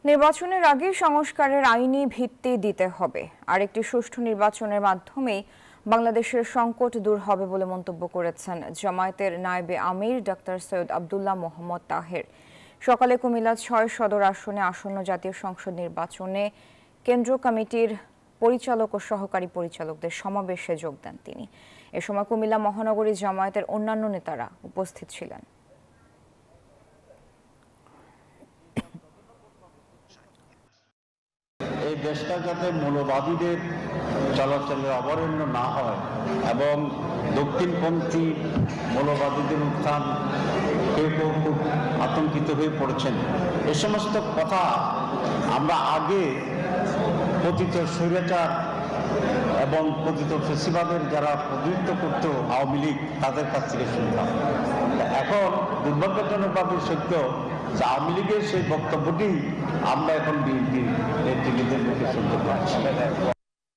নির্বাচনের আগে সংস্কারের আইনি ভিত্তি দিতে হবে আর একটি সুষ্ঠু নির্বাচনের মাধ্যমেই বাংলাদেশের সংকট দূর হবে বলে মন্তব্য করেছেন জামায়াতের নায়েবে আমির ডক্টর সৈয়দ আব্দুল্লাহ মোহাম্মদ তাহের। সকালে কুমিল্লা ৬ সদর আসনে আসন্ন জাতীয় সংসদ নির্বাচনে কেন্দ্রীয় কমিটির পরিচালক ও সহকারী পরিচালকদের সমাবেশে যোগ দেন তিনি। এ সময় কুমিল্লা মহানগরী জামায়াতের অন্যান্য নেতারা উপস্থিত ছিলেন। এই দেশটা যাতে মৌলবাদীদের চলাচলের অবরণ্য না হয় এবং দক্ষিণপন্থী মৌলবাদীদের উত্থান কেউ কেউ খুব আতঙ্কিত হয়ে পড়েছেন, এ সমস্ত কথা আমরা আগে পতিত স্বৈরাচার এবং পতিত ফেসিবাদের যারা প্রতিনিধিত্ব করত আওয়ামী লীগ তাদের কাছ থেকে শুনতাম। এখন দুর্ভাগ্যজনকভাবে সত্য যে আওয়ামী লীগের সেই বক্তব্যটি আমরা এখন বিএনপির নেতৃবৃন্দের মুখে শুনতে পাচ্ছি।